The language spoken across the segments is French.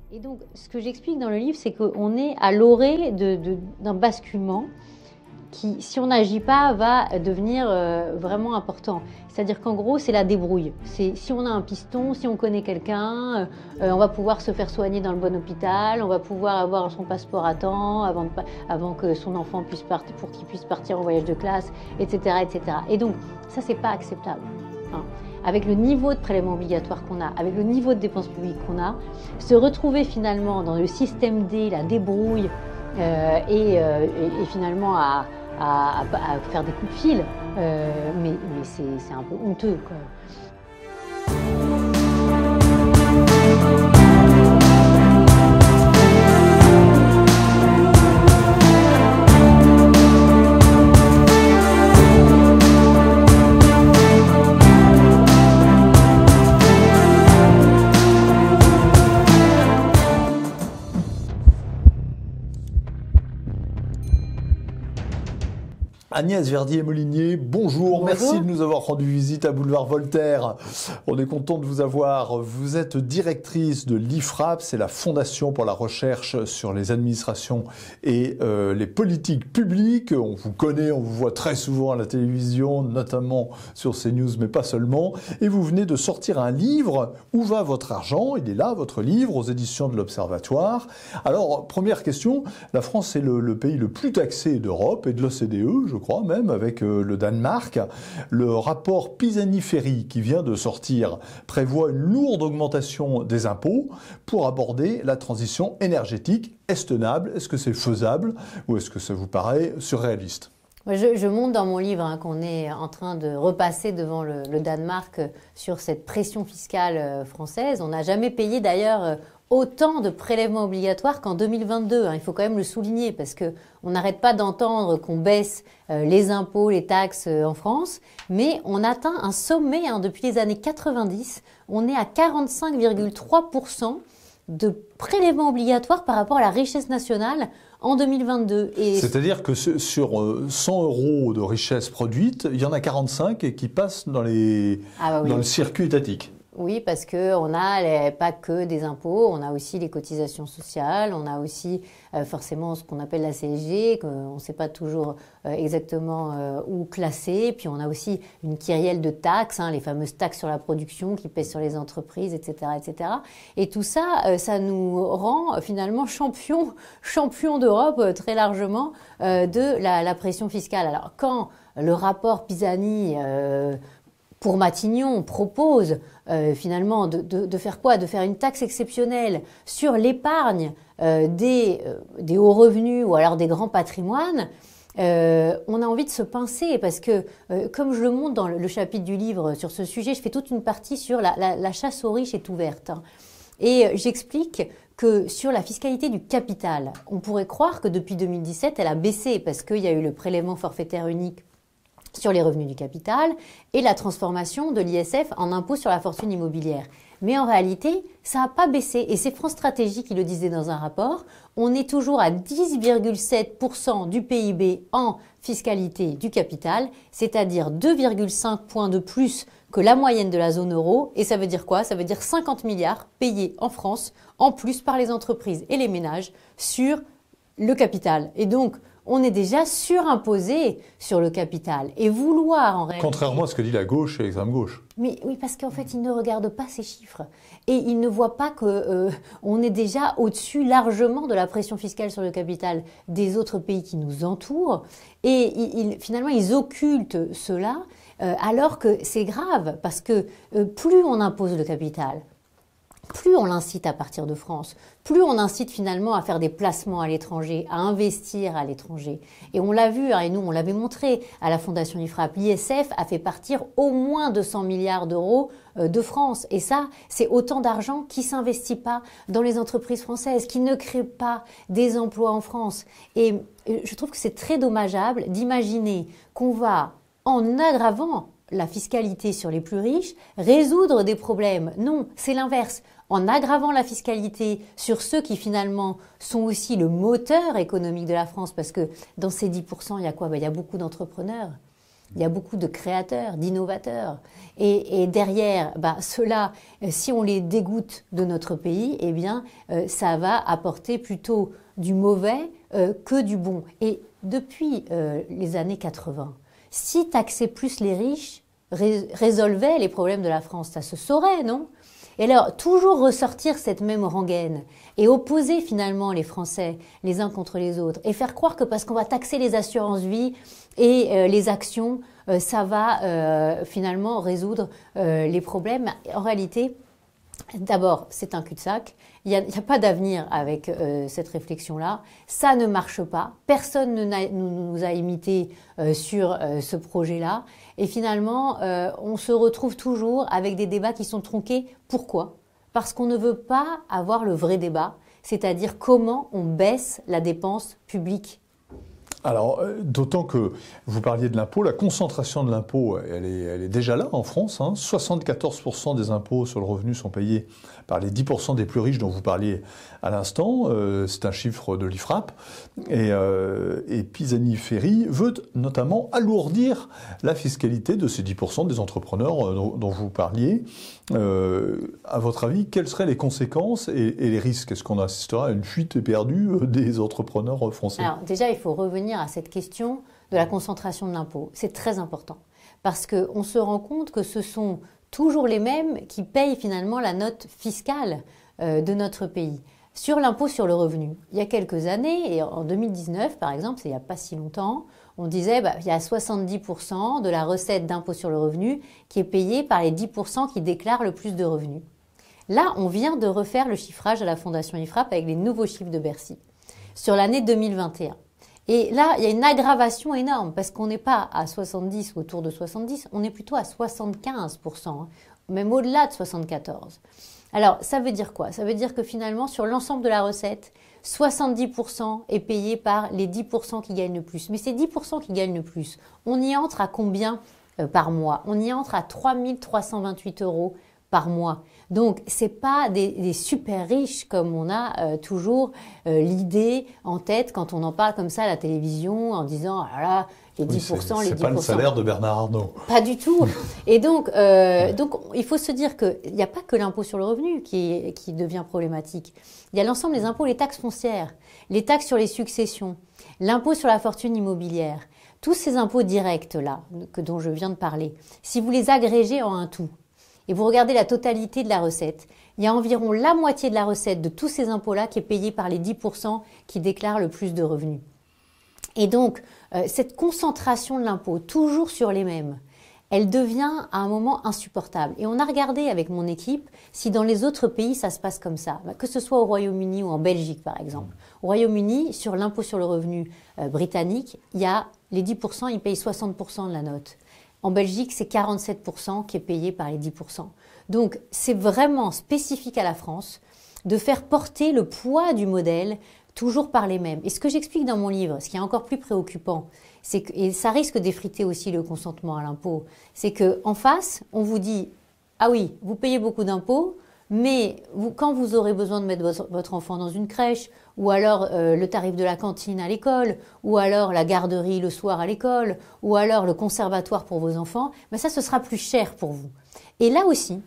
Et donc, ce que j'explique dans le livre, c'est qu'on est à l'orée d'un basculement qui, si on n'agit pas, va devenir vraiment important. C'est-à-dire qu'en gros, c'est la débrouille. Si on a un piston, si on connaît quelqu'un, on va pouvoir se faire soigner dans le bon hôpital, on va pouvoir avoir son passeport à temps avant que son enfant puisse partir, pour qu'il puisse partir en voyage de classe, etc., etc. Et donc, ça, c'est pas acceptable. Hein. Avec le niveau de prélèvement obligatoire qu'on a, avec le niveau de dépenses publiques qu'on a, se retrouver finalement dans le système D, la débrouille, et finalement à faire des coups de fil, mais c'est un peu honteux, quoi. Agnès Verdier-Molinier, bonjour, merci de nous avoir rendu visite à Boulevard Voltaire. On est content de vous avoir. Vous êtes directrice de l'IFRAP, c'est la Fondation pour la recherche sur les administrations et les politiques publiques. On vous connaît, on vous voit très souvent à la télévision, notamment sur CNews, mais pas seulement. Et vous venez de sortir un livre, Où va votre argent? Il est là, votre livre, aux éditions de l'Observatoire. Alors, première question, la France est le pays le plus taxé d'Europe et de l'OCDE, je crois même, avec le Danemark. Le rapport Pisani-Ferry qui vient de sortir prévoit une lourde augmentation des impôts pour aborder la transition énergétique. Est-ce tenable? Est-ce que c'est faisable? Ou est-ce que ça vous paraît surréaliste? Je montre dans mon livre qu'on est en train de repasser devant le Danemark sur cette pression fiscale française. On n'a jamais payé d'ailleurs autant de prélèvements obligatoires qu'en 2022. Il faut quand même le souligner parce qu'on n'arrête pas d'entendre qu'on baisse les impôts, les taxes en France, mais on atteint un sommet depuis les années 90. On est à 45,3% de prélèvements obligatoires par rapport à la richesse nationale en 2022. C'est-à-dire que sur 100 euros de richesse produite, il y en a 45 qui passent dans le circuit étatique. Oui, parce qu'on n'a pas que des impôts, on a aussi les cotisations sociales, on a aussi forcément ce qu'on appelle la CSG, qu'on ne sait pas toujours exactement où classer. Puis on a aussi une kyrielle de taxes, les fameuses taxes sur la production qui pèsent sur les entreprises, etc., etc. Et tout ça, ça nous rend finalement champions d'Europe très largement de la pression fiscale. Alors quand le rapport Pisani pour Matignon propose finalement de faire quoi? De faire une taxe exceptionnelle sur l'épargne des hauts revenus ou alors des grands patrimoines. On a envie de se pincer parce que, comme je le montre dans le chapitre du livre sur ce sujet, je fais toute une partie sur la chasse aux riches est ouverte. Et j'explique que sur la fiscalité du capital, on pourrait croire que depuis 2017, elle a baissé parce qu'il y a eu le prélèvement forfaitaire unique sur les revenus du capital et la transformation de l'ISF en impôt sur la fortune immobilière. Mais en réalité, ça n'a pas baissé. Et c'est France Stratégie qui le disait dans un rapport. On est toujours à 10,7% du PIB en fiscalité du capital, c'est-à-dire 2,5 points de plus que la moyenne de la zone euro. Et ça veut dire quoi? Ça veut dire 50 milliards payés en France, en plus par les entreprises et les ménages, sur le capital. Et donc, on est déjà surimposé sur le capital. Et vouloir en réalité... Contrairement à ce que dit la gauche et l'extrême gauche. Mais oui, parce qu'en fait, ils ne regardent pas ces chiffres. Et ils ne voient pas qu'on est déjà au-dessus largement de la pression fiscale sur le capital des autres pays qui nous entourent. Et finalement, ils occultent cela, alors que c'est grave, parce que plus on impose le capital, plus on l'incite à partir de France, plus on incite finalement à faire des placements à l'étranger, à investir à l'étranger. Et on l'a vu, et nous on l'avait montré à la Fondation IFRAP, l'ISF a fait partir au moins 200 milliards d'euros de France. Et ça, c'est autant d'argent qui ne s'investit pas dans les entreprises françaises, qui ne crée pas des emplois en France. Et je trouve que c'est très dommageable d'imaginer qu'on va, en aggravant la fiscalité sur les plus riches, résoudre des problèmes. Non, c'est l'inverse. En aggravant la fiscalité sur ceux qui finalement sont aussi le moteur économique de la France, parce que dans ces 10%, il y a quoi? Il y a beaucoup d'entrepreneurs. Il y a beaucoup de créateurs, d'innovateurs. Et derrière, ceux-là, si on les dégoûte de notre pays, eh bien, ça va apporter plutôt du mauvais que du bon. Et depuis les années 80, si taxer plus les riches résolvait les problèmes de la France, ça se saurait, non? Et alors, toujours ressortir cette même rengaine et opposer finalement les Français les uns contre les autres et faire croire que parce qu'on va taxer les assurances-vie et les actions, ça va finalement résoudre les problèmes. En réalité, d'abord, c'est un cul-de-sac. Il n'y a pas d'avenir avec cette réflexion-là. Ça ne marche pas. Personne ne nous a imité sur ce projet-là. Et finalement, on se retrouve toujours avec des débats qui sont tronqués. Pourquoi? Parce qu'on ne veut pas avoir le vrai débat, c'est-à-dire comment on baisse la dépense publique. Alors, d'autant que vous parliez de l'impôt, la concentration de l'impôt, elle est déjà là en France. 74% des impôts sur le revenu sont payés par les 10% des plus riches dont vous parliez à l'instant. C'est un chiffre de l'IFRAP. Et Pisani-Ferry veut notamment alourdir la fiscalité de ces 10% des entrepreneurs dont vous parliez. À votre avis, quelles seraient les conséquences et les risques? Est-ce qu'on assistera à une fuite éperdue des entrepreneurs français? Alors déjà, il faut revenir à cette question de la concentration de l'impôt. C'est très important parce qu'on se rend compte que ce sont toujours les mêmes qui payent finalement la note fiscale de notre pays. Sur l'impôt sur le revenu, il y a quelques années, et en 2019 par exemple, c'est il n'y a pas si longtemps, on disait il y a 70% de la recette d'impôt sur le revenu qui est payée par les 10% qui déclarent le plus de revenus. Là, on vient de refaire le chiffrage à la Fondation IFRAP avec les nouveaux chiffres de Bercy sur l'année 2021. Et là, il y a une aggravation énorme parce qu'on n'est pas à 70 ou autour de 70, on est plutôt à 75%, même au-delà de 74%. Alors, ça veut dire quoi? Ça veut dire que finalement, sur l'ensemble de la recette, 70% est payé par les 10% qui gagnent le plus. Mais ces 10% qui gagnent le plus, on y entre à combien par mois? On y entre à 3 328 € par mois. Donc, c'est pas des super riches comme on a toujours l'idée en tête quand on en parle comme ça à la télévision en disant « Ah là, les 10%, les 10%. » C'est pas le salaire de Bernard Arnault. Pas du tout. Et donc, il faut se dire qu'il n'y a pas que l'impôt sur le revenu qui devient problématique. Il y a l'ensemble des impôts, les taxes foncières, les taxes sur les successions, l'impôt sur la fortune immobilière. Tous ces impôts directs-là, dont je viens de parler, si vous les agrégez en un tout, et vous regardez la totalité de la recette, il y a environ la moitié de la recette de tous ces impôts-là qui est payée par les 10% qui déclarent le plus de revenus. Et donc, cette concentration de l'impôt, toujours sur les mêmes, elle devient à un moment insupportable. Et on a regardé avec mon équipe si dans les autres pays ça se passe comme ça, que ce soit au Royaume-Uni ou en Belgique par exemple. Au Royaume-Uni, sur l'impôt sur le revenu britannique, il y a les 10%, ils payent 60% de la note. En Belgique, c'est 47% qui est payé par les 10%. Donc, c'est vraiment spécifique à la France de faire porter le poids du modèle toujours par les mêmes. Et ce que j'explique dans mon livre, ce qui est encore plus préoccupant, c'est que, et ça risque d'effriter aussi le consentement à l'impôt, c'est qu'en face, on vous dit « Ah oui, vous payez beaucoup d'impôts, mais quand vous aurez besoin de mettre votre enfant dans une crèche, ou alors le tarif de la cantine à l'école, ou alors la garderie le soir à l'école, ou alors le conservatoire pour vos enfants, ben ça, ce sera plus cher pour vous. » Et là aussi,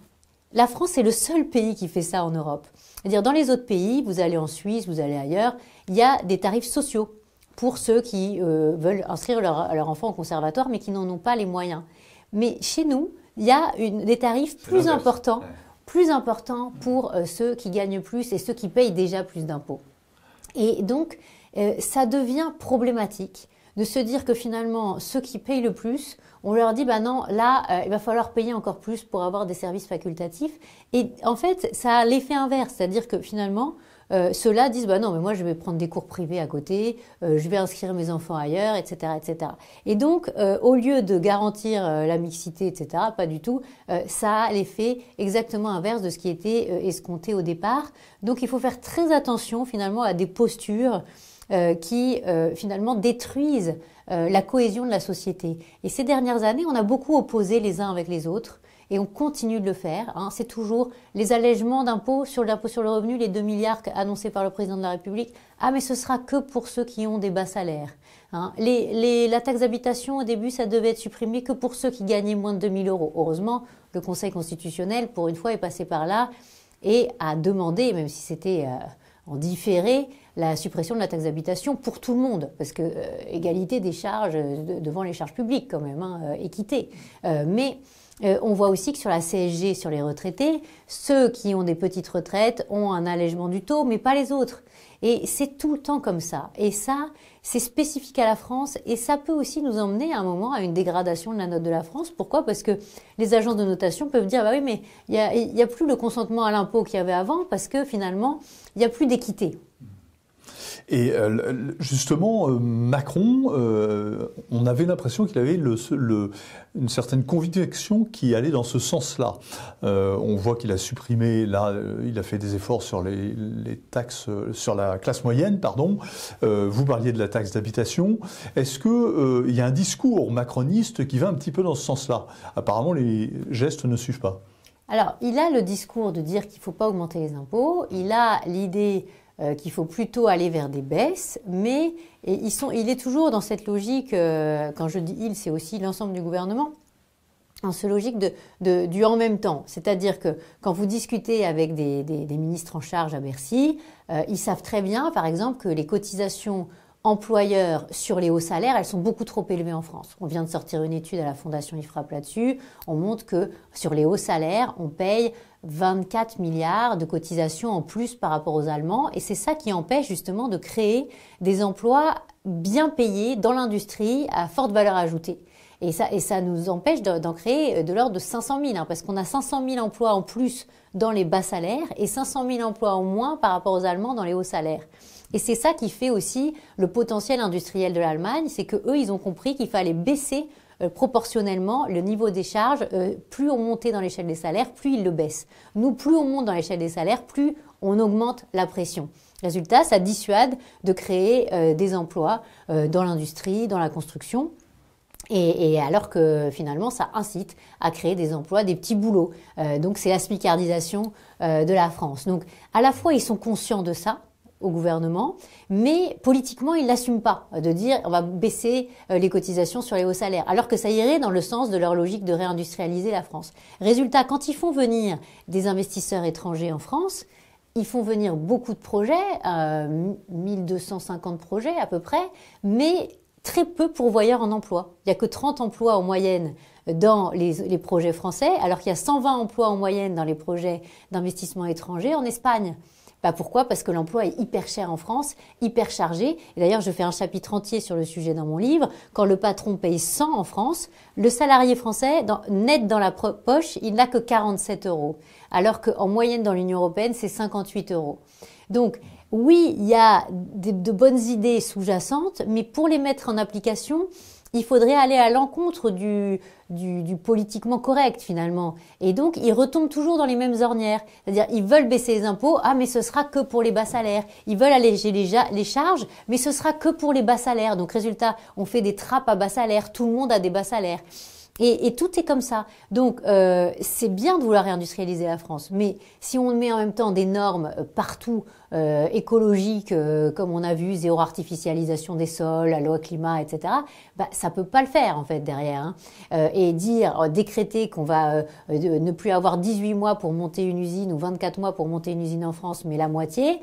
la France est le seul pays qui fait ça en Europe. C'est-à-dire, dans les autres pays, vous allez en Suisse, vous allez ailleurs, il y a des tarifs sociaux pour ceux qui veulent inscrire leur enfant au conservatoire, mais qui n'en ont pas les moyens. Mais chez nous, il y a des tarifs plus importants pour ceux qui gagnent plus et ceux qui payent déjà plus d'impôts. Et donc, ça devient problématique de se dire que finalement, ceux qui payent le plus, on leur dit, bah non, là, il va falloir payer encore plus pour avoir des services facultatifs. Et en fait, ça a l'effet inverse, c'est-à-dire que finalement, ceux-là disent, bah non, mais moi, je vais prendre des cours privés à côté, je vais inscrire mes enfants ailleurs, etc., etc. Et donc, au lieu de garantir la mixité, etc., pas du tout, ça a l'effet exactement inverse de ce qui était escompté au départ. Donc, il faut faire très attention finalement à des postures qui finalement détruisent la cohésion de la société. Et ces dernières années, on a beaucoup opposé les uns avec les autres et on continue de le faire. C'est toujours les allègements d'impôts sur l'impôt sur le revenu, les 2 milliards annoncés par le président de la République. Ah, mais ce sera que pour ceux qui ont des bas salaires. Hein. La taxe d'habitation, au début, ça devait être supprimé que pour ceux qui gagnaient moins de 2 000 euros. Heureusement, le Conseil constitutionnel, pour une fois, est passé par là et a demandé, même si c'était en différé, la suppression de la taxe d'habitation pour tout le monde, parce que égalité des charges devant les charges publiques quand même, hein, équité. Mais on voit aussi que sur la CSG, sur les retraités, ceux qui ont des petites retraites ont un allègement du taux, mais pas les autres. Et c'est tout le temps comme ça. Et ça, c'est spécifique à la France et ça peut aussi nous emmener à un moment à une dégradation de la note de la France. Pourquoi? Parce que les agences de notation peuvent dire, bah oui, mais il y a plus le consentement à l'impôt qu'il y avait avant parce que finalement, il n'y a plus d'équité. Et justement, Macron, on avait l'impression qu'il avait une certaine conviction qui allait dans ce sens-là. On voit qu'il a supprimé, là, il a fait des efforts sur les taxes, sur la classe moyenne, pardon. Vous parliez de la taxe d'habitation. Est-ce que il y a un discours macroniste qui va un petit peu dans ce sens-là? Apparemment, les gestes ne suivent pas. Alors, il a le discours de dire qu'il ne faut pas augmenter les impôts. Il a l'idée qu'il faut plutôt aller vers des baisses, mais il est toujours dans cette logique, quand je dis il, c'est aussi l'ensemble du gouvernement, dans cette logique du en même temps. C'est-à-dire que quand vous discutez avec des ministres en charge à Bercy, ils savent très bien, par exemple, que les cotisations employeurs sur les hauts salaires, elles sont beaucoup trop élevées en France. On vient de sortir une étude à la Fondation IFRAP là-dessus. On montre que sur les hauts salaires, on paye 24 milliards de cotisations en plus par rapport aux Allemands. Et c'est ça qui empêche justement de créer des emplois bien payés dans l'industrie à forte valeur ajoutée. Et ça nous empêche d'en créer de l'ordre de 500 000, hein, parce qu'on a 500 000 emplois en plus dans les bas salaires et 500 000 emplois en moins par rapport aux Allemands dans les hauts salaires. Et c'est ça qui fait aussi le potentiel industriel de l'Allemagne, c'est que eux, ils ont compris qu'il fallait baisser proportionnellement le niveau des charges. Plus on montait dans l'échelle des salaires, plus ils le baissent. Nous, plus on monte dans l'échelle des salaires, plus on augmente la pression. Résultat, ça dissuade de créer des emplois dans l'industrie, dans la construction. Et alors que finalement, ça incite à créer des emplois, des petits boulots. Donc c'est la smicardisation de la France. Donc à la fois, ils sont conscients de ça au gouvernement, mais politiquement, ils l'assument pas, de dire on va baisser les cotisations sur les hauts salaires, alors que ça irait dans le sens de leur logique de réindustrialiser la France. Résultat, quand ils font venir des investisseurs étrangers en France, ils font venir beaucoup de projets, 1250 projets à peu près, mais très peu pourvoyeurs en emploi. Il n'y a que 30 emplois en moyenne dans les projets français, alors qu'il y a 120 emplois en moyenne dans les projets d'investissement étranger en Espagne. Bah pourquoi? Parce que l'emploi est hyper cher en France, hyper chargé. Et d'ailleurs, je fais un chapitre entier sur le sujet dans mon livre. Quand le patron paye 100 en France, le salarié français, net dans la poche, il n'a que 47 euros. Alors qu'en moyenne dans l'Union européenne, c'est 58 euros. Donc, oui, il y a de bonnes idées sous-jacentes, mais pour les mettre en application, il faudrait aller à l'encontre du politiquement correct finalement. Et donc, ils retombent toujours dans les mêmes ornières. C'est-à-dire, ils veulent baisser les impôts, mais ce sera que pour les bas salaires. Ils veulent alléger les charges, mais ce sera que pour les bas salaires. Donc, résultat, on fait des trappes à bas salaires. Tout le monde a des bas salaires. Et tout est comme ça. Donc, c'est bien de vouloir réindustrialiser la France. Mais si on met en même temps des normes partout, écologiques, comme on a vu, zéro artificialisation des sols, la loi climat, etc., bah, ça peut pas le faire, en fait, derrière. Hein. Et décréter qu'on va ne plus avoir 18 mois pour monter une usine ou 24 mois pour monter une usine en France, mais la moitié,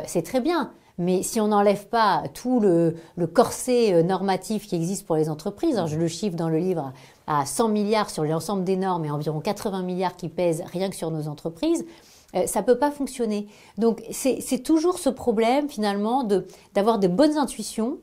c'est très bien. Mais si on n'enlève pas tout le corset normatif qui existe pour les entreprises, je le chiffre dans le livre à 100 milliards sur l'ensemble des normes et environ 80 milliards qui pèsent rien que sur nos entreprises, ça peut pas fonctionner. Donc c'est toujours ce problème finalement d'avoir de bonnes intuitions,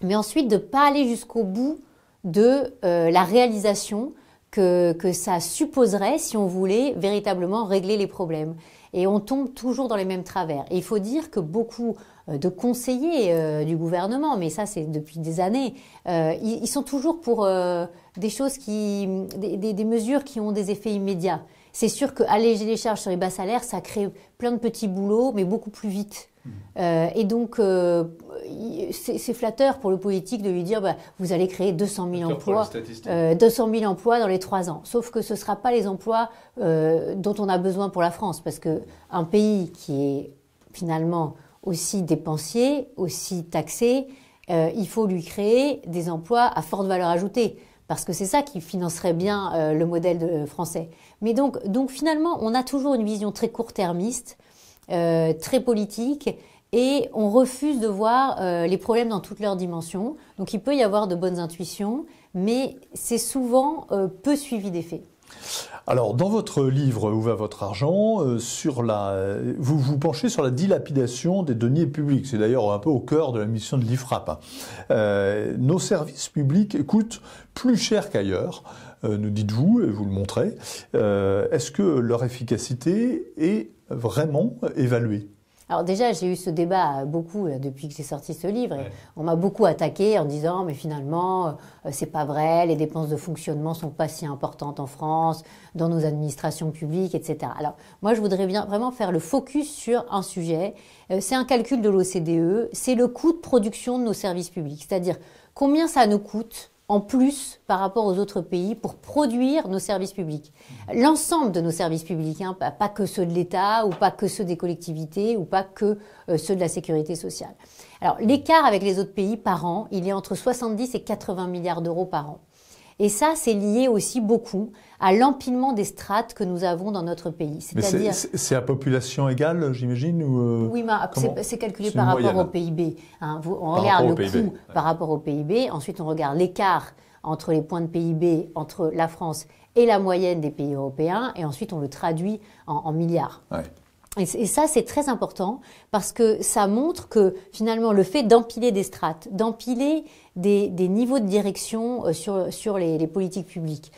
mais ensuite de pas aller jusqu'au bout de la réalisation que ça supposerait si on voulait véritablement régler les problèmes. Et on tombe toujours dans les mêmes travers. Et il faut dire que beaucoup de conseillers du gouvernement, mais ça c'est depuis des années, ils sont toujours pour des choses des mesures qui ont des effets immédiats. C'est sûr qu'alléger les charges sur les bas salaires, ça crée plein de petits boulots, mais beaucoup plus vite. Et donc, c'est flatteur pour le politique de lui dire vous allez créer 200 000 emplois, 200 000 emplois dans les 3 ans. Sauf que ce ne sera pas les emplois dont on a besoin pour la France, parce qu'un pays qui est finalement aussi dépensier, aussi taxé, il faut lui créer des emplois à forte valeur ajoutée, parce que c'est ça qui financerait bien le modèle français. Mais donc finalement, on a toujours une vision très court-termiste, très politique, et on refuse de voir les problèmes dans toutes leurs dimensions. Donc il peut y avoir de bonnes intuitions, mais c'est souvent peu suivi des faits. Alors, dans votre livre Où va votre argent, vous vous penchez sur la dilapidation des deniers publics. C'est d'ailleurs un peu au cœur de la mission de l'IFRAP. Nos services publics coûtent plus cher qu'ailleurs, nous dites-vous, et vous le montrez. Est-ce que leur efficacité est vraiment évaluée ? Alors déjà, j'ai eu ce débat beaucoup depuis que j'ai sorti ce livre. Et on m'a beaucoup attaqué en disant mais finalement c'est pas vrai, les dépenses de fonctionnement sont pas si importantes en France, dans nos administrations publiques, etc. Alors moi, je voudrais bien vraiment faire le focus sur un sujet. C'est un calcul de l'OCDE, c'est le coût de production de nos services publics, c'est-à-dire combien ça nous coûte en plus par rapport aux autres pays pour produire nos services publics. L'ensemble de nos services publics, hein, pas que ceux de l'État ou pas que ceux des collectivités ou pas que ceux de la sécurité sociale. Alors l'écart avec les autres pays par an, il est entre 70 et 80 milliards d'euros par an. Et ça, c'est lié aussi beaucoup à l'empilement des strates que nous avons dans notre pays. C'est-à-dire, c'est à population égale, j'imagine, ou Oui, mais c'est calculé par rapport au PIB. Hein. On regarde le coût par rapport au PIB. Ensuite, on regarde l'écart entre les points de PIB entre la France et la moyenne des pays européens. Et ensuite, on le traduit en milliards. Ouais. Et ça, c'est très important parce que ça montre que finalement, le fait d'empiler des strates, d'empiler des niveaux de direction sur les politiques publiques,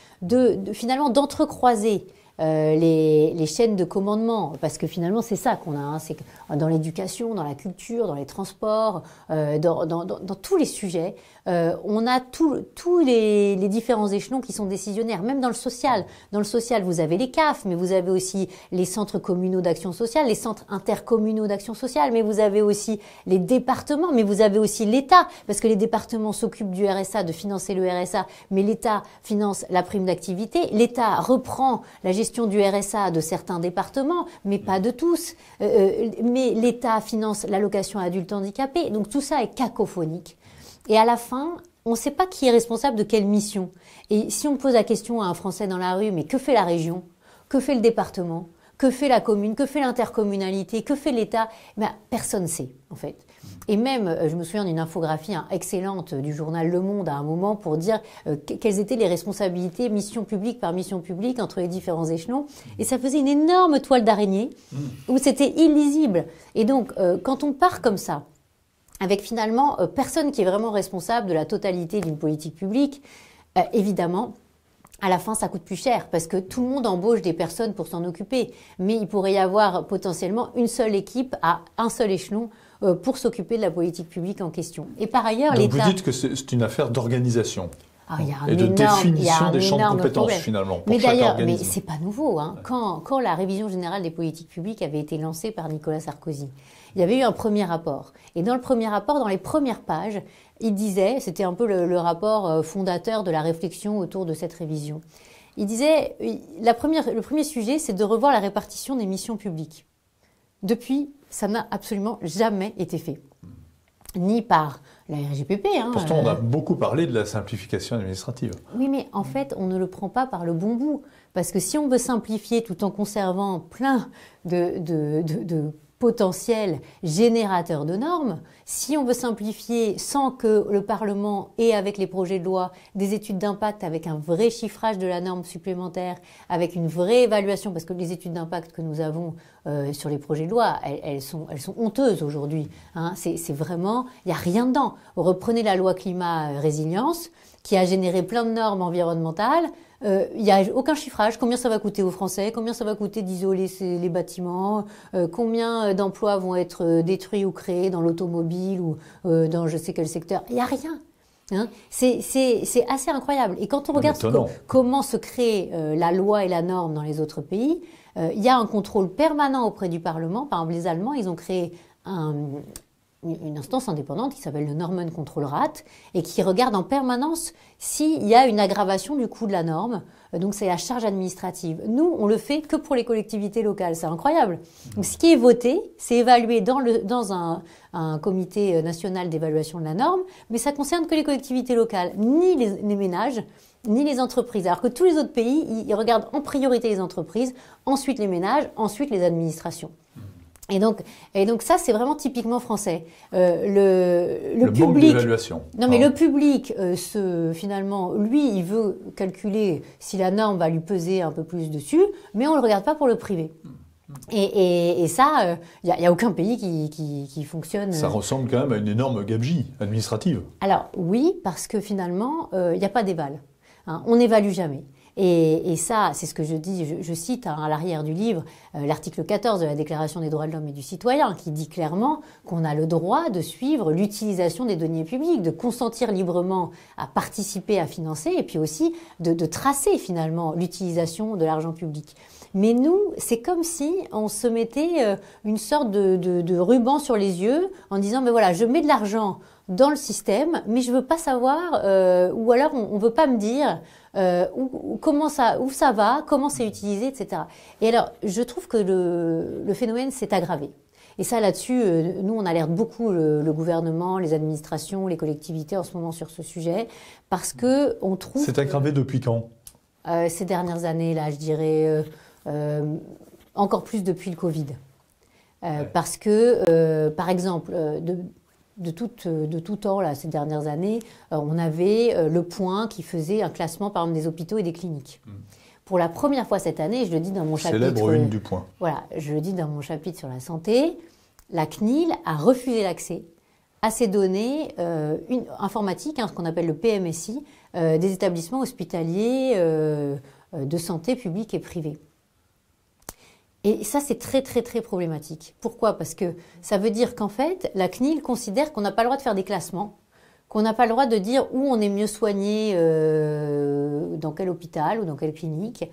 finalement d'entrecroiser les chaînes de commandement, parce que finalement c'est ça qu'on a, hein, c'est que dans l'éducation, dans la culture, dans les transports, dans tous les sujets, on a tous les différents échelons qui sont décisionnaires, même dans le social. Dans le social, vous avez les CAF, mais vous avez aussi les centres communaux d'action sociale, les centres intercommunaux d'action sociale, mais vous avez aussi les départements, mais vous avez aussi l'État, parce que les départements s'occupent du RSA, de financer le RSA, mais l'État finance la prime d'activité, l'État reprend la gestion du RSA de certains départements, mais pas de tous. Mais l'État finance l'allocation adulte handicapé. Donc tout ça est cacophonique. Et à la fin, on ne sait pas qui est responsable de quelle mission. Et si on pose la question à un Français dans la rue, mais que fait la région? Que fait le département? Que fait la commune? Que fait l'intercommunalité? Que fait l'État? Personne ne sait, en fait. Et même, je me souviens d'une infographie excellente du journal Le Monde à un moment pour dire quelles étaient les responsabilités mission publique par mission publique entre les différents échelons. Et ça faisait une énorme toile d'araignée où c'était illisible. Et donc, quand on part comme ça, avec finalement personne qui est vraiment responsable de la totalité d'une politique publique, évidemment, à la fin, ça coûte plus cher parce que tout le monde embauche des personnes pour s'en occuper. Mais il pourrait y avoir potentiellement une seule équipe à un seul échelon pour s'occuper de la politique publique en question. Et par ailleurs, l'État... Donc vous dites que c'est une affaire d'organisation et de définition des champs de compétences problème. Finalement. Pour mais d'ailleurs, mais c'est pas nouveau. Hein. Quand la révision générale des politiques publiques avait été lancée par Nicolas Sarkozy, il y avait eu un premier rapport. Et dans le premier rapport, dans les premières pages, il disait, c'était un peu le rapport fondateur de la réflexion autour de cette révision. Il disait, le premier sujet, c'est de revoir la répartition des missions publiques. Depuis, ça n'a absolument jamais été fait. Ni par la RGPP. Hein, Pourtant, on a beaucoup parlé de la simplification administrative. Oui, mais en fait, on ne le prend pas par le bon bout. Parce que si on veut simplifier tout en conservant plein de potentiel générateur de normes, si on veut simplifier sans que le Parlement ait avec les projets de loi des études d'impact avec un vrai chiffrage de la norme supplémentaire, avec une vraie évaluation, parce que les études d'impact que nous avons sur les projets de loi, elles sont honteuses aujourd'hui. Hein. C'est vraiment, il n'y a rien dedans. Reprenez la loi climat résilience, qui a généré plein de normes environnementales. Il n'y a aucun chiffrage. Combien ça va coûter aux Français? Combien ça va coûter d'isoler les bâtiments? Combien d'emplois vont être détruits ou créés dans l'automobile ou dans je sais quel secteur? Il n'y a rien. Hein, c'est assez incroyable. Et quand on regarde comment se crée la loi et la norme dans les autres pays, il y a un contrôle permanent auprès du Parlement. Par exemple, les Allemands, ils ont créé une instance indépendante qui s'appelle le Normen Control Rat et qui regarde en permanence s'il y a une aggravation du coût de la norme. Donc c'est la charge administrative. Nous, on le fait que pour les collectivités locales. C'est incroyable. Donc ce qui est voté, c'est évalué dans un comité national d'évaluation de la norme, mais ça concerne que les collectivités locales, ni les ménages, ni les entreprises. Alors que tous les autres pays, ils regardent en priorité les entreprises, ensuite les ménages, ensuite les administrations. Et donc ça, c'est vraiment typiquement français. Le public, manque d'évaluation. Non, mais le public, finalement, lui, il veut calculer si la norme va lui peser un peu plus dessus, mais on le regarde pas pour le privé. Et ça, il y a aucun pays qui fonctionne. Ça ressemble quand même à une énorme gabegie administrative. Alors oui, parce que finalement, il n'y a pas d'éval. Hein, on n'évalue jamais. Et ça, c'est ce que je dis, je cite à l'arrière du livre l'article 14 de la Déclaration des droits de l'homme et du citoyen qui dit clairement qu'on a le droit de suivre l'utilisation des deniers publics, de consentir librement à participer, à financer et puis aussi de tracer finalement l'utilisation de l'argent public. Mais nous, c'est comme si on se mettait une sorte de ruban sur les yeux en disant, mais voilà, je mets de l'argent dans le système, mais je veux pas savoir, ou alors on veut pas me dire où ça va, comment c'est utilisé, etc. Et alors, je trouve que le phénomène s'est aggravé. Et ça, là-dessus, nous, on alerte beaucoup le gouvernement, les administrations, les collectivités en ce moment sur ce sujet, parce que on trouve. C'est aggravé depuis quand? Ces dernières années, là, je dirais encore plus depuis le Covid, parce que, par exemple, de tout temps, là, ces dernières années, on avait Le Point qui faisait un classement, par exemple, des hôpitaux et des cliniques. Pour la première fois cette année, je le dis dans mon chapitre... Célèbre une du Point. Voilà, je le dis dans mon chapitre sur la santé, la CNIL a refusé l'accès à ces données informatiques, ce qu'on appelle le PMSI, des établissements hospitaliers de santé publics et privés. Et ça, c'est très, très, très problématique. Pourquoi? Parce que ça veut dire qu'en fait, la CNIL considère qu'on n'a pas le droit de faire des classements, qu'on n'a pas le droit de dire où on est mieux soigné, dans quel hôpital ou dans quelle clinique.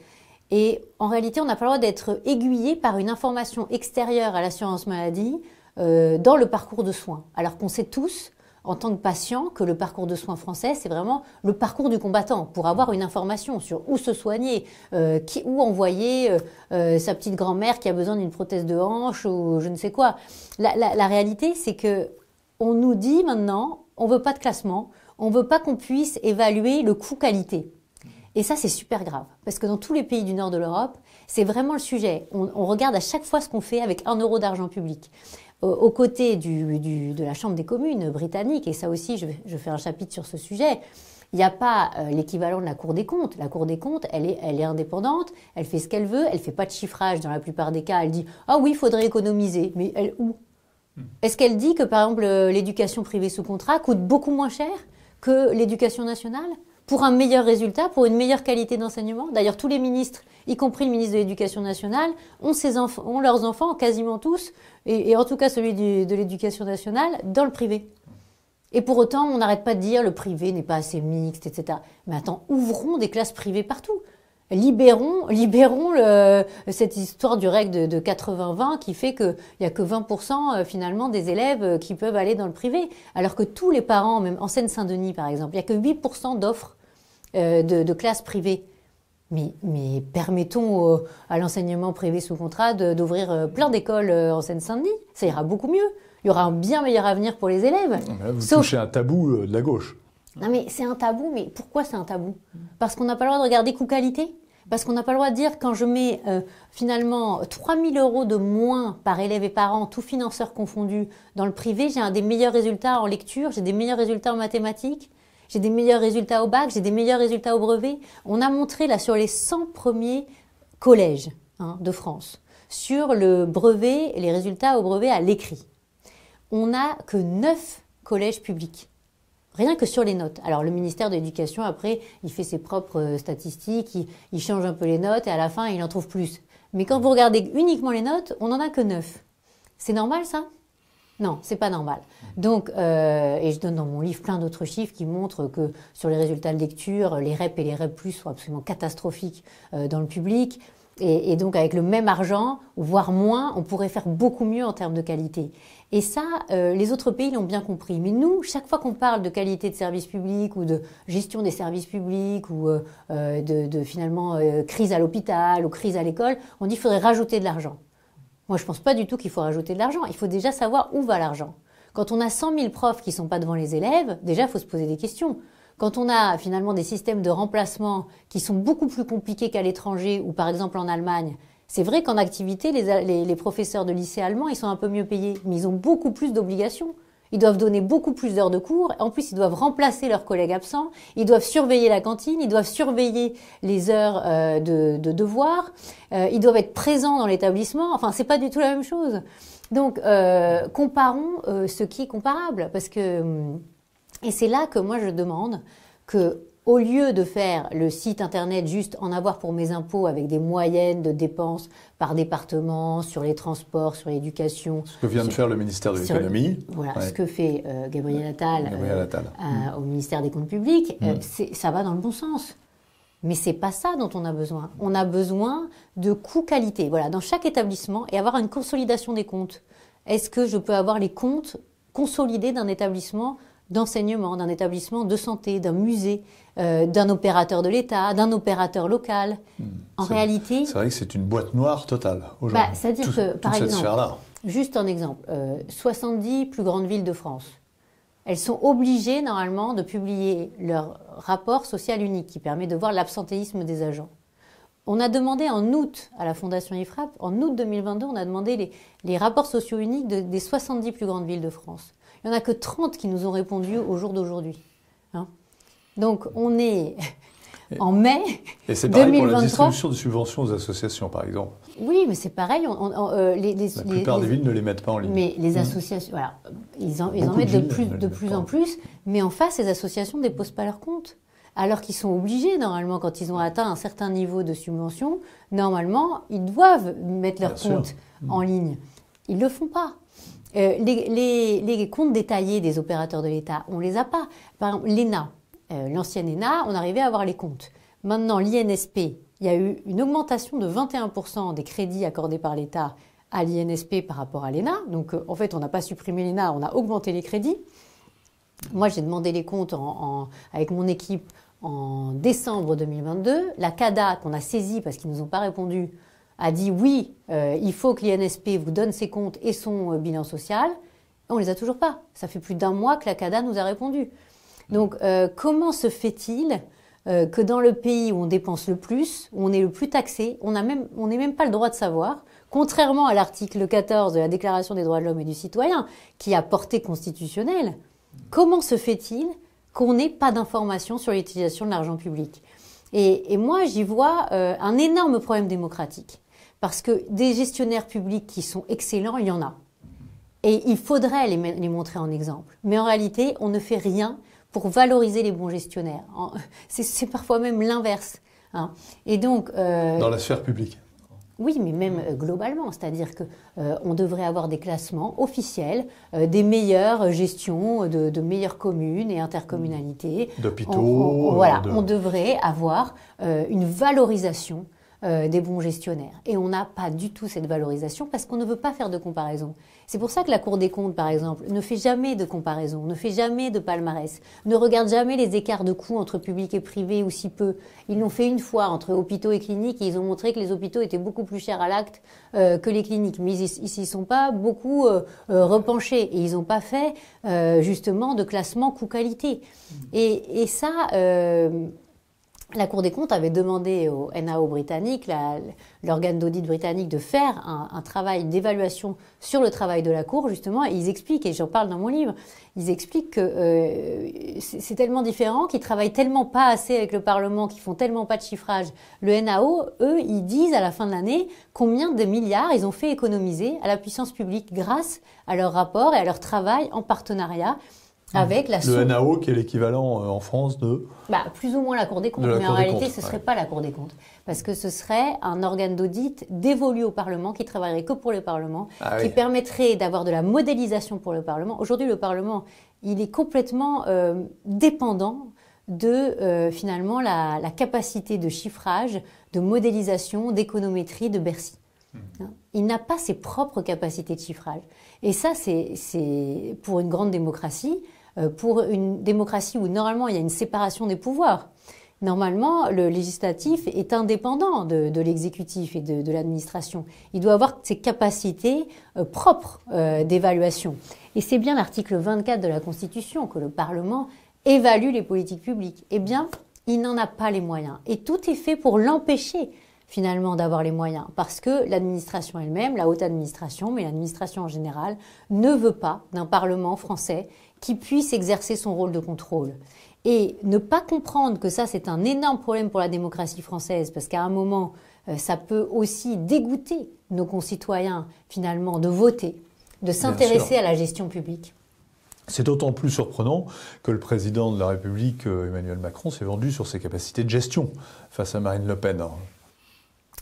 Et en réalité, on n'a pas le droit d'être aiguillé par une information extérieure à l'assurance maladie dans le parcours de soins. Alors qu'on sait tous, en tant que patient, que le parcours de soins français, c'est vraiment le parcours du combattant pour avoir une information sur où se soigner, où envoyer sa petite grand-mère qui a besoin d'une prothèse de hanche ou je ne sais quoi. La réalité, c'est que on nous dit maintenant, on veut pas de classement, on veut pas qu'on puisse évaluer le coût-qualité. Et ça, c'est super grave, parce que dans tous les pays du nord de l'Europe, c'est vraiment le sujet. On regarde à chaque fois ce qu'on fait avec 1 euro d'argent public. Aux côtés de la Chambre des communes britannique, et ça aussi, je fais un chapitre sur ce sujet, il n'y a pas l'équivalent de la Cour des comptes. La Cour des comptes, elle est indépendante, elle fait ce qu'elle veut, elle fait pas de chiffrage dans la plupart des cas, elle dit « Ah oui, il faudrait économiser », mais elle où? Est-ce qu'elle dit que, par exemple, l'éducation privée sous contrat coûte beaucoup moins cher que l'éducation nationale pour un meilleur résultat, pour une meilleure qualité d'enseignement? D'ailleurs, tous les ministres, y compris le ministre de l'Éducation nationale, ont leurs enfants, quasiment tous, et en tout cas celui de l'Éducation nationale, dans le privé. Et pour autant, on n'arrête pas de dire le privé n'est pas assez mixte, etc. Mais attends, ouvrons des classes privées partout. Libérons cette histoire du règle de 80-20 qui fait qu'il n'y a que 20% finalement des élèves qui peuvent aller dans le privé. Alors que tous les parents, même en Seine-Saint-Denis par exemple, il n'y a que 8% d'offres de classes privées. Mais permettons à l'enseignement privé sous contrat d'ouvrir plein d'écoles en Seine-Saint-Denis. Ça ira beaucoup mieux. Il y aura un bien meilleur avenir pour les élèves. Là, vous touchez un tabou de la gauche. Non mais c'est un tabou, mais pourquoi c'est un tabou? Parce qu'on n'a pas le droit de regarder coût-qualité? Parce qu'on n'a pas le droit de dire quand je mets finalement 3 000 € de moins par élève et par an, tous financeurs confondus, dans le privé, j'ai des meilleurs résultats en lecture, j'ai des meilleurs résultats en mathématiques, j'ai des meilleurs résultats au bac, j'ai des meilleurs résultats au brevet. On a montré là sur les 100 premiers collèges de France, sur le brevet, les résultats au brevet à l'écrit. On n'a que 9 collèges publics. Rien que sur les notes. Alors le ministère de l'Éducation, après, il fait ses propres statistiques, il change un peu les notes et à la fin, il en trouve plus. Mais quand vous regardez uniquement les notes, on n'en a que 9. C'est normal ça? Non, c'est pas normal. Donc, et je donne dans mon livre plein d'autres chiffres qui montrent que sur les résultats de lecture, les REP et les REP+, sont absolument catastrophiques dans le public. Et donc, avec le même argent, voire moins, on pourrait faire beaucoup mieux en termes de qualité. Et ça, les autres pays l'ont bien compris. Mais nous, chaque fois qu'on parle de qualité de service public ou de gestion des services publics ou finalement crise à l'hôpital ou crise à l'école, on dit qu'il faudrait rajouter de l'argent. Moi, je pense pas du tout qu'il faut rajouter de l'argent. Il faut déjà savoir où va l'argent. Quand on a 100 000 profs qui sont pas devant les élèves, déjà, il faut se poser des questions. Quand on a finalement des systèmes de remplacement qui sont beaucoup plus compliqués qu'à l'étranger ou par exemple en Allemagne, c'est vrai qu'en activité, les professeurs de lycée allemands, ils sont un peu mieux payés, mais ils ont beaucoup plus d'obligations. Ils doivent donner beaucoup plus d'heures de cours. En plus, ils doivent remplacer leurs collègues absents. Ils doivent surveiller la cantine. Ils doivent surveiller les heures de devoirs. Ils doivent être présents dans l'établissement. Enfin, c'est pas du tout la même chose. Donc, comparons ce qui est comparable, parce que et c'est là que moi je demande que, au lieu de faire le site internet juste en avoir pour mes impôts avec des moyennes de dépenses par département, sur les transports, sur l'éducation. Ce que vient de faire le ministère de l'économie. Voilà, ouais. Ce que fait Gabriel Attal, au ministère des Comptes publics, ça va dans le bon sens. Mais c'est pas ça dont on a besoin. On a besoin de coût-qualité. Voilà, dans chaque établissement et avoir une consolidation des comptes. Est-ce que je peux avoir les comptes consolidés d'un établissement d'enseignement, d'un établissement de santé, d'un musée, d'un opérateur de l'État, d'un opérateur local. En réalité... C'est vrai que c'est une boîte noire totale aujourd'hui. C'est-à-dire que, par exemple, juste un exemple, 70 plus grandes villes de France, elles sont obligées normalement de publier leur rapport social unique qui permet de voir l'absentéisme des agents. On a demandé en août à la Fondation IFRAP, en août 2022, on a demandé les rapports sociaux uniques des 70 plus grandes villes de France. Il n'y en a que 30 qui nous ont répondu au jour d'aujourd'hui. Hein, donc, on est en mai 2023. Et c'est pareil pour la distribution de subventions aux associations, par exemple. Oui, mais c'est pareil. La plupart des villes ne les mettent pas en ligne. Mais les associations, voilà, ils en mettent de plus en plus. Mais en face, les associations ne déposent pas leurs comptes. Alors qu'ils sont obligés, normalement, quand ils ont atteint un certain niveau de subvention, normalement, ils doivent mettre leurs comptes en ligne. Ils ne le font pas. Les comptes détaillés des opérateurs de l'État, on les a pas. Par exemple, l'ENA, l'ancienne ENA, on arrivait à avoir les comptes. Maintenant, l'INSP, il y a eu une augmentation de 21% des crédits accordés par l'État à l'INSP par rapport à l'ENA. Donc, en fait, on n'a pas supprimé l'ENA, on a augmenté les crédits. Moi, j'ai demandé les comptes avec mon équipe en décembre 2022. La CADA, qu'on a saisie parce qu'ils ne nous ont pas répondu, a dit oui, il faut que l'INSP vous donne ses comptes et son bilan social. On ne les a toujours pas. Ça fait plus d'1 mois que la CADA nous a répondu. Donc, comment se fait-il que dans le pays où on dépense le plus, où on est le plus taxé, on n'est même pas le droit de savoir, contrairement à l'article 14 de la Déclaration des droits de l'homme et du citoyen, qui a portée constitutionnelle, comment se fait-il qu'on n'ait pas d'informations sur l'utilisation de l'argent public ? Et moi, j'y vois un énorme problème démocratique. Parce que des gestionnaires publics qui sont excellents, il y en a. Et il faudrait les montrer en exemple. Mais en réalité, on ne fait rien pour valoriser les bons gestionnaires. C'est parfois même l'inverse. Hein. Et donc, dans la sphère publique. Oui, mais même globalement, c'est-à-dire que on devrait avoir des classements officiels des meilleures gestions de meilleures communes et intercommunalités. D'hôpitaux. On devrait avoir une valorisation des bons gestionnaires. Et on n'a pas du tout cette valorisation parce qu'on ne veut pas faire de comparaison. C'est pour ça que la Cour des comptes, par exemple, ne fait jamais de comparaison, ne fait jamais de palmarès, ne regarde jamais les écarts de coûts entre public et privé ou si peu. Ils l'ont fait une fois entre hôpitaux et cliniques et ils ont montré que les hôpitaux étaient beaucoup plus chers à l'acte que les cliniques. Mais ils ne sont pas beaucoup repenchés et ils n'ont pas fait justement de classement coût-qualité. Et ça... La Cour des comptes avait demandé au NAO britannique, l'organe d'audit britannique, de faire un travail d'évaluation sur le travail de la Cour, justement, et ils expliquent, et j'en parle dans mon livre, ils expliquent que c'est tellement différent, qu'ils travaillent tellement pas assez avec le Parlement, qu'ils font tellement pas de chiffrage. Le NAO, eux, ils disent à la fin de l'année combien de milliards ils ont fait économiser à la puissance publique grâce à leur rapport et à leur travail en partenariat avec le NAO qui est l'équivalent en France de... plus ou moins la Cour des comptes, mais en réalité ce ne serait pas la Cour des comptes, parce que ce serait un organe d'audit dévolu au Parlement, qui travaillerait que pour le Parlement, qui permettrait d'avoir de la modélisation pour le Parlement. Aujourd'hui, le Parlement, il est complètement dépendant de finalement la capacité de chiffrage, de modélisation, d'économétrie de Bercy. Il n'a pas ses propres capacités de chiffrage. Et ça, c'est pour une grande démocratie, pour une démocratie où normalement il y a une séparation des pouvoirs. Normalement, le législatif est indépendant de l'exécutif et de l'administration. Il doit avoir ses capacités propres d'évaluation. Et c'est bien l'article 24 de la Constitution que le Parlement évalue les politiques publiques. Eh bien, il n'en a pas les moyens. Et tout est fait pour l'empêcher, finalement, d'avoir les moyens. Parce que l'administration elle-même, la haute administration, mais l'administration en général, ne veut pas d'un Parlement français qui puisse exercer son rôle de contrôle. Et ne pas comprendre que ça, c'est un énorme problème pour la démocratie française, parce qu'à un moment, ça peut aussi dégoûter nos concitoyens, finalement, de voter, de s'intéresser à la gestion publique. C'est d'autant plus surprenant que le président de la République, Emmanuel Macron, s'est vendu sur ses capacités de gestion face à Marine Le Pen.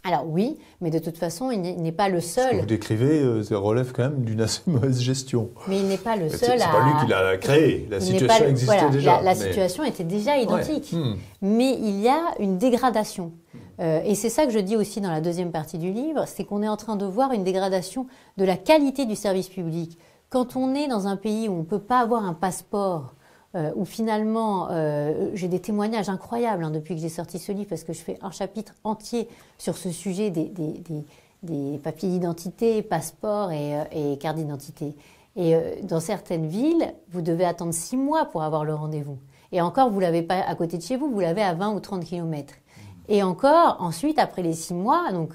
Alors oui, mais de toute façon, il n'est pas le seul. Ce que vous décrivez, ça relève quand même d'une assez mauvaise gestion. Mais il n'est pas le seul à... C'est pas lui qui l'a créé, la situation existait déjà. La situation était déjà identique. Ouais. Mais il y a une dégradation. Et c'est ça que je dis aussi dans la deuxième partie du livre, c'est qu'on est en train de voir une dégradation de la qualité du service public. Quand on est dans un pays où on ne peut pas avoir un passeport, où finalement, j'ai des témoignages incroyables depuis que j'ai sorti ce livre, parce que je fais un chapitre entier sur ce sujet des papiers d'identité, passeports et carte d'identité. Et dans certaines villes, vous devez attendre 6 mois pour avoir le rendez-vous. Et encore, vous ne l'avez pas à côté de chez vous, vous l'avez à 20 ou 30 kilomètres. Et encore, ensuite, après les 6 mois, donc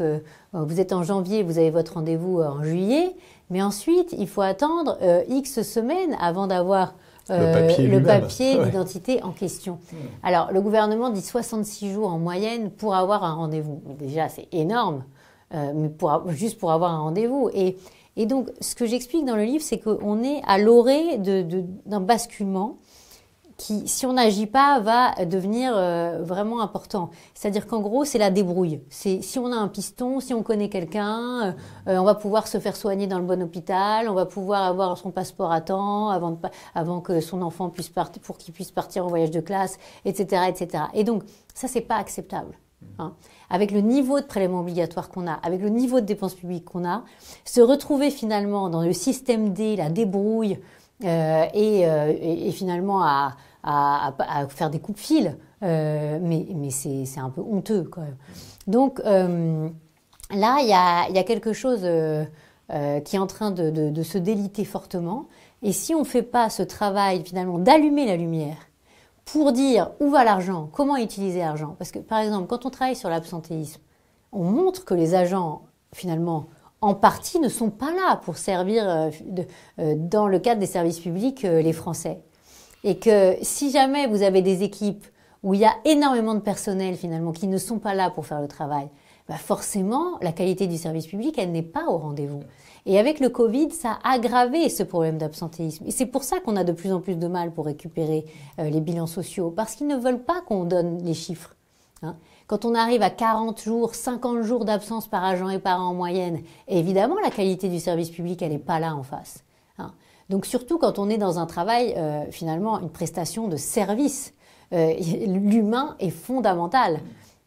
vous êtes en janvier, vous avez votre rendez-vous en juillet, mais ensuite, il faut attendre X semaines avant d'avoir le papier d'identité en question. Alors, le gouvernement dit 66 jours en moyenne pour avoir un rendez-vous. Déjà, c'est énorme, mais juste pour avoir un rendez-vous. Et donc, ce que j'explique dans le livre, c'est qu'on est à l'orée d'un basculement qui, si on n'agit pas, va devenir vraiment important. C'est-à-dire qu'en gros, c'est la débrouille. C'est si on a un piston, si on connaît quelqu'un, on va pouvoir se faire soigner dans le bon hôpital, on va pouvoir avoir son passeport à temps avant que son enfant puisse partir, pour qu'il puisse partir en voyage de classe, etc., etc. Et donc, ça, c'est pas acceptable. Avec le niveau de prélèvement obligatoire qu'on a, avec le niveau de dépenses publiques qu'on a, se retrouver finalement dans le système D, la débrouille, et finalement à faire des coups-fils, mais c'est un peu honteux quand même. Donc là, il y a quelque chose qui est en train de se déliter fortement. Et si on ne fait pas ce travail finalement d'allumer la lumière pour dire où va l'argent, comment utiliser l'argent, parce que par exemple, quand on travaille sur l'absentéisme, on montre que les agents finalement en partie ne sont pas là pour servir dans le cadre des services publics les Français. Et que si jamais vous avez des équipes où il y a énormément de personnel finalement qui ne sont pas là pour faire le travail, bah forcément la qualité du service public elle n'est pas au rendez-vous. Et avec le Covid, ça a aggravé ce problème d'absentéisme. Et c'est pour ça qu'on a de plus en plus de mal pour récupérer les bilans sociaux, parce qu'ils ne veulent pas qu'on donne les chiffres. Quand on arrive à 40 jours, 50 jours d'absence par agent et par an en moyenne, évidemment la qualité du service public elle n'est pas là en face. Donc surtout quand on est dans un travail, finalement, une prestation de service, l'humain est fondamental.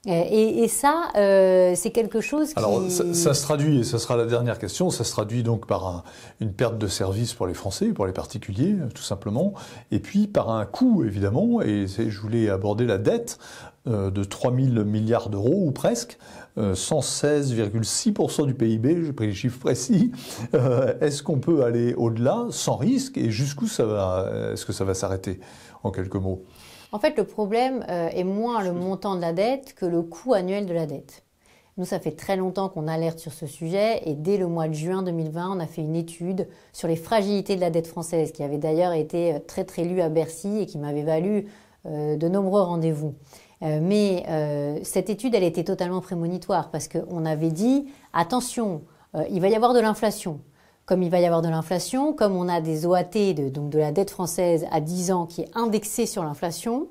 Et ça, c'est quelque chose qui... Alors ça se traduit, et ça sera la dernière question, ça se traduit donc par une perte de service pour les Français, pour les particuliers, tout simplement, et puis par un coût, évidemment, et je voulais aborder la dette de 3 000 milliards d'euros, ou presque, 116,6% du PIB, j'ai pris les chiffres précis. Est-ce qu'on peut aller au-delà, sans risque, et jusqu'où ça va, est-ce que ça va s'arrêter, en quelques mots ? En fait, le problème est moins le montant de la dette que le coût annuel de la dette. Nous, ça fait très longtemps qu'on alerte sur ce sujet, et dès le mois de juin 2020, on a fait une étude sur les fragilités de la dette française, qui avait d'ailleurs été très très lue à Bercy et qui m'avait valu de nombreux rendez-vous. Mais cette étude, elle était totalement prémonitoire parce qu'on avait dit, attention, il va y avoir de l'inflation. Comme il va y avoir de l'inflation, comme on a des OAT, donc de la dette française à 10 ans qui est indexée sur l'inflation,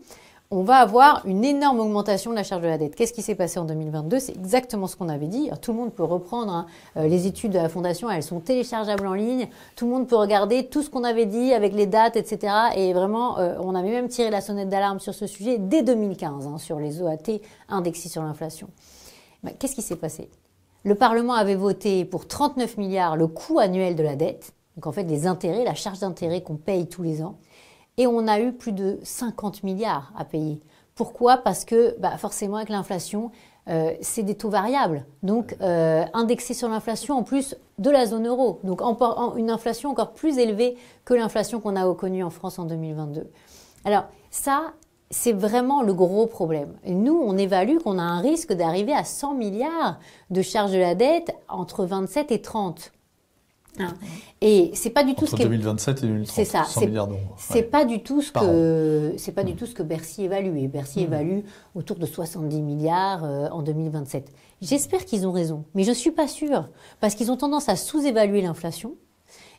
on va avoir une énorme augmentation de la charge de la dette. Qu'est-ce qui s'est passé en 2022? C'est exactement ce qu'on avait dit. Alors, tout le monde peut reprendre les études de la Fondation, elles sont téléchargeables en ligne. Tout le monde peut regarder tout ce qu'on avait dit avec les dates, etc. Et vraiment, on avait même tiré la sonnette d'alarme sur ce sujet dès 2015, sur les OAT indexés sur l'inflation. Qu'est-ce qui s'est passé? Le Parlement avait voté pour 39 milliards le coût annuel de la dette. Donc en fait, les intérêts, la charge d'intérêt qu'on paye tous les ans. Et on a eu plus de 50 milliards à payer. Pourquoi? Parce que forcément, avec l'inflation, c'est des taux variables. Donc, indexés sur l'inflation en plus de la zone euro. Donc, une inflation encore plus élevée que l'inflation qu'on a connue en France en 2022. Alors, ça, c'est vraiment le gros problème. Et nous, on évalue qu'on a un risque d'arriver à 100 milliards de charges de la dette entre 27 et 30. Et c'est pas du tout entre 2027 et 2030. C'est ça. 100 milliards d'euros. C'est pas du tout ce que Bercy évalue. Et Bercy évalue autour de 70 milliards en 2027. J'espère qu'ils ont raison, mais je suis pas sûre parce qu'ils ont tendance à sous-évaluer l'inflation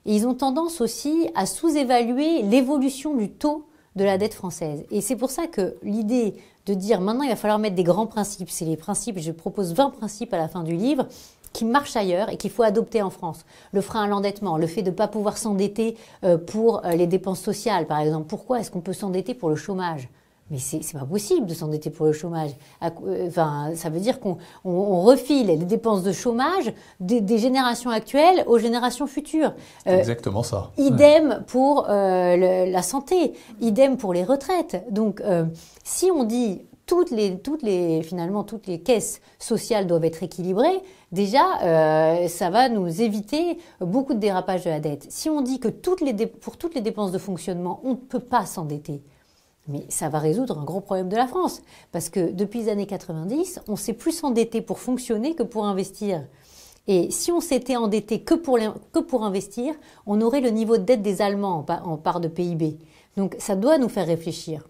et ils ont tendance aussi à sous-évaluer l'évolution du taux de la dette française. Et c'est pour ça que l'idée de dire maintenant il va falloir mettre des grands principes, c'est les principes, je propose 20 principes à la fin du livre, qui marchent ailleurs et qu'il faut adopter en France. Le frein à l'endettement, le fait de ne pas pouvoir s'endetter pour les dépenses sociales, par exemple. Pourquoi est-ce qu'on peut s'endetter pour le chômage? Mais c'est pas possible de s'endetter pour le chômage. Enfin, ça veut dire qu'on refile les dépenses de chômage des générations actuelles aux générations futures. C'est exactement ça. Idem pour la santé, idem pour les retraites. Donc, si on dit finalement, toutes les caisses sociales doivent être équilibrées, déjà, ça va nous éviter beaucoup de dérapages de la dette. Si on dit que pour toutes les dépenses de fonctionnement, on ne peut pas s'endetter, mais ça va résoudre un gros problème de la France. Parce que depuis les années 90, on s'est plus endetté pour fonctionner que pour investir. Et si on s'était endetté que pour investir, on aurait le niveau de dette des Allemands en part de PIB. Donc ça doit nous faire réfléchir.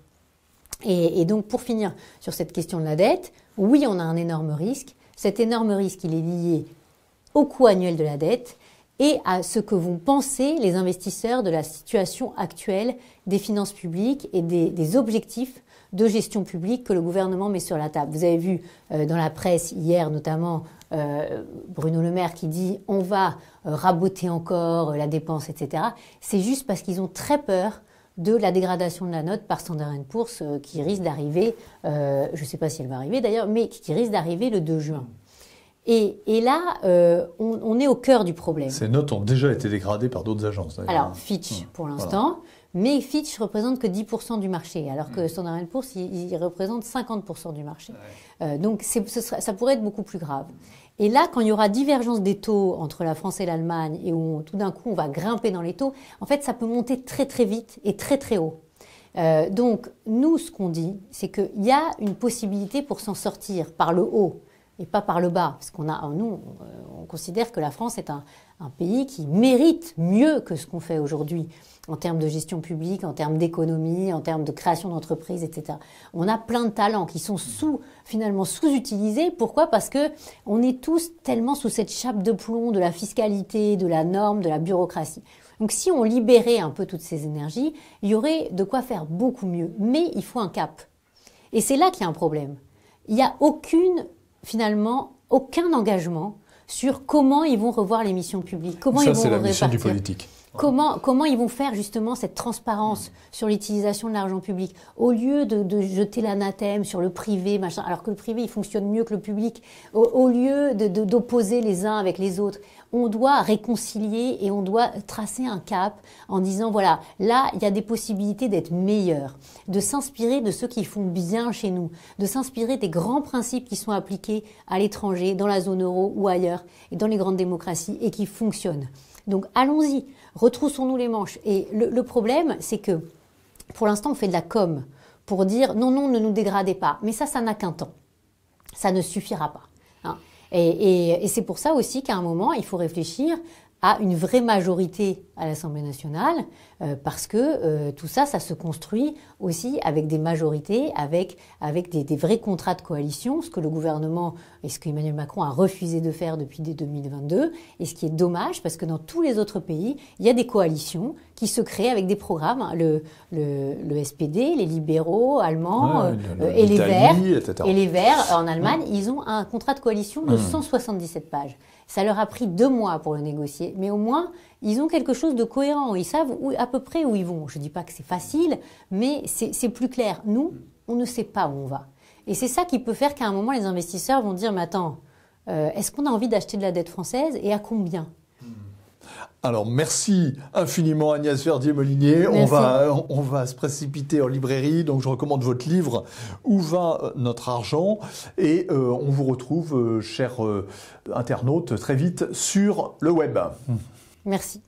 Et donc, pour finir sur cette question de la dette, oui, on a un énorme risque. Cet énorme risque, il est lié au coût annuel de la dette et à ce que vont penser les investisseurs de la situation actuelle des finances publiques et des objectifs de gestion publique que le gouvernement met sur la table. Vous avez vu dans la presse hier notamment Bruno Le Maire qui dit on va raboter encore la dépense, etc. C'est juste parce qu'ils ont très peur de la dégradation de la note par Standard & Poor's qui risque d'arriver, je ne sais pas si elle va arriver d'ailleurs, mais qui risque d'arriver le 2 juin. Et là, on est au cœur du problème. Ces notes ont déjà été dégradées par d'autres agences. Alors, Fitch pour l'instant, mais Fitch représente que 10% du marché, alors que Standard & Poor's, il représente 50% du marché. Donc, ça pourrait être beaucoup plus grave. Et là, quand il y aura divergence des taux entre la France et l'Allemagne et où tout d'un coup on va grimper dans les taux, en fait, ça peut monter très très vite et très très haut. Donc, nous, ce qu'on dit, c'est qu'il y a une possibilité pour s'en sortir par le haut et pas par le bas. Parce nous, on considère que la France est un pays qui mérite mieux que ce qu'on fait aujourd'hui en termes de gestion publique, en termes d'économie, en termes de création d'entreprises, etc. On a plein de talents qui sont finalement sous-utilisés. Pourquoi? Parce que on est tous tellement sous cette chape de plomb de la fiscalité, de la norme, de la bureaucratie. Donc si on libérait un peu toutes ces énergies, il y aurait de quoi faire beaucoup mieux. Mais il faut un cap. Et c'est là qu'il y a un problème. Il n'y a aucun engagement sur comment ils vont revoir les missions publiques, comment ils vont c'est la répartir. mission du politique. Comment ils vont faire justement cette transparence sur l'utilisation de l'argent public au lieu de jeter l'anathème sur le privé, machin, alors que le privé il fonctionne mieux que le public, au lieu d'opposer les uns avec les autres. On doit réconcilier et on doit tracer un cap en disant voilà, là il y a des possibilités d'être meilleurs, de s'inspirer de ceux qui font bien chez nous, de s'inspirer des grands principes qui sont appliqués à l'étranger, dans la zone euro ou ailleurs, et dans les grandes démocraties et qui fonctionnent. Donc allons-y, retroussons-nous les manches. Et le problème, c'est que pour l'instant, on fait de la com pour dire non, ne nous dégradez pas. Mais ça n'a qu'un temps. Ça ne suffira pas. Et c'est pour ça aussi qu'à un moment, il faut réfléchir à une vraie majorité à l'Assemblée nationale, parce que tout ça, ça se construit aussi avec des majorités, avec des vrais contrats de coalition, ce que le gouvernement et ce qu'Emmanuel Macron a refusé de faire depuis dès 2022, et ce qui est dommage, parce que dans tous les autres pays, il y a des coalitions qui se créent avec des programmes, le SPD, les libéraux allemands et les Verts, etc. et les Verts en Allemagne, ils ont un contrat de coalition de 177 pages. Ça leur a pris 2 mois pour le négocier, mais au moins, ils ont quelque chose de cohérent. Ils savent à peu près où ils vont. Je ne dis pas que c'est facile, mais c'est plus clair. Nous, on ne sait pas où on va. Et c'est ça qui peut faire qu'à un moment, les investisseurs vont dire, mais attends, est-ce qu'on a envie d'acheter de la dette française et à combien ? Alors, merci infiniment Agnès Verdier-Molinier. On va se précipiter en librairie, donc je recommande votre livre « Où va notre argent ?» et on vous retrouve, chers internautes, très vite sur le web. Merci.